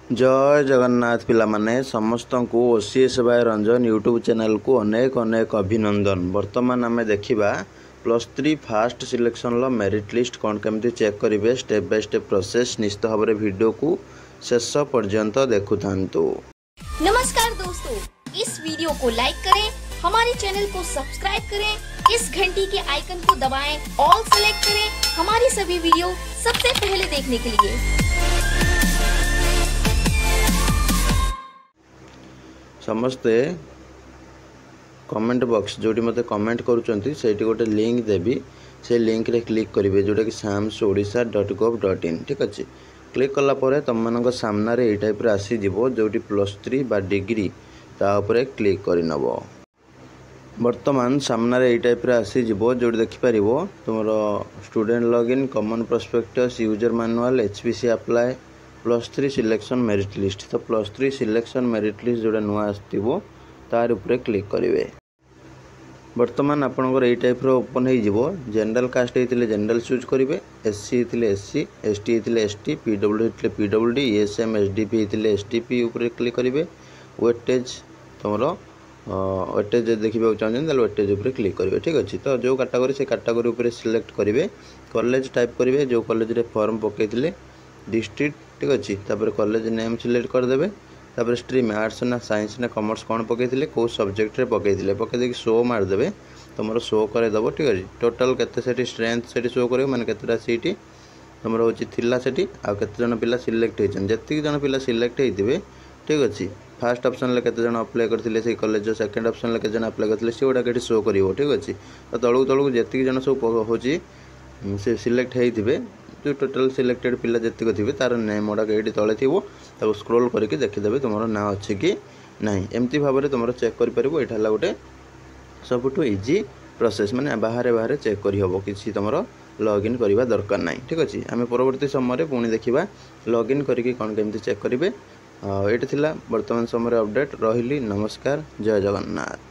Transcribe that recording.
जय जगन्नाथ पिला माने समस्त को OCS by Ranjan YouTube channel को अनेक अनेक अभिनंदन। वर्तमान आम देखा +3 फास्ट सिलेक्शन मेरिट लिस्ट कौन केमती चेक करेंगे स्टेप बाय स्टेप प्रोसेस निश्चित भाव वीडियो को शेष पर्यंत देखु थांतु। नमस्कार दोस्तों, इस वीडियो को लाइक करें, हमारे चैनल को सब्सक्राइब करें, इस घंटी के आइकन को दबाएं, ऑल सेलेक्ट करें हमारी सभी वीडियो सबसे पहले देखने के लिए। समस्ते कमेंट बॉक्स जोटी मते कमेंट करूचंती सेठी गोटे लिंक देबी, से लिंक रे क्लिक करिवे जोटा कि samsodisha.gov.in। ठीक अच्छे, क्लिक कला परे तुम मानक सामना रे ए टाइप रे आसी जिवो जोटी +3 बा डिग्री ता ऊपर क्लिक करि नबो। वर्तमान सामना रे ए टाइप रे आसी जिवो जोटी देखि परिवो तुमरो student login, common prospectus, user manual, HPC apply, +3 selection merit list. तो +3 सिलेक्शन मेरिट लिस्ट जोड़ा नुआ आसो तार उपरे क्लिक करेंगे। वर्तमान आपंकर यही टाइप ओपन हो जनरल कास्ट होते जनरल चूज करेंगे, एससी होते एससी, एसटी होते एसटी, पीडब्ल्यू होते पीडब्ल्यूडी, एएसएम एसडीपी होते एसडीपी उपरे क्लिक करेंगे। वेटेज तुम वेटेज देखा चाहिए वेटेज उपरे क्लिक करेंगे। ठीक अच्छे, तो जो कैटेगरी से कैटेगरी उपरे सिलेक्ट करेंगे, कॉलेज टाइप करेंगे जो कॉलेज रे फॉर्म पकईले, डिस्ट्रिक्ट। ठीक अच्छे, तापर कॉलेज नेम सिलेक्ट करदे, तापर स्ट्रीम आर्ट्स ना साइंस ना कॉमर्स कौन पकईले, कौ सब्जेक्ट रे पकईले पकई शो मारदे, तुम शो करदेव। ठीक अच्छे, टोटाल केते स्ट्रेंथ से शो कर माने केतेटा सीट तुम होला से आते पिला सिलेक्ट होती जी जन पिला सिलेक्ट होते। ठीक अच्छे, फास्ट ऑप्शन ले केते जन अप्लाई करथिले से कॉलेज, सेकंड ऑप्शन ले केते जन अप्लाई करथिले से गुडा केटी शो करिवो। ठीक अच्छे, तो तळु तळु जेतिक जन सब होची से सिलेक्ट होइथिबे, जो टोटल सिलेक्टेड पिला जेतिक थिबे तार नेम गुडा एटी तले थिबो, ताको स्क्रॉल करके देखिदेबे तुमरो ना अछि कि नहीं। एमती भाव में तुम चेक कर पारिबो। एटा हला गोटे सबुठु इजी प्रोसेस, माने बाहर बाहर चेक करि हबो, किछि तुमरो लॉगिन करबा दरकार नाही। ठीक अछि, आमे परवर्ती समय रे पुणी देखिबा लॉगिन करके कोन केमती चेक करिवे। एटा थिला वर्तमान समय अपडेट। रहिली, नमस्कार, जय जगन्नाथ।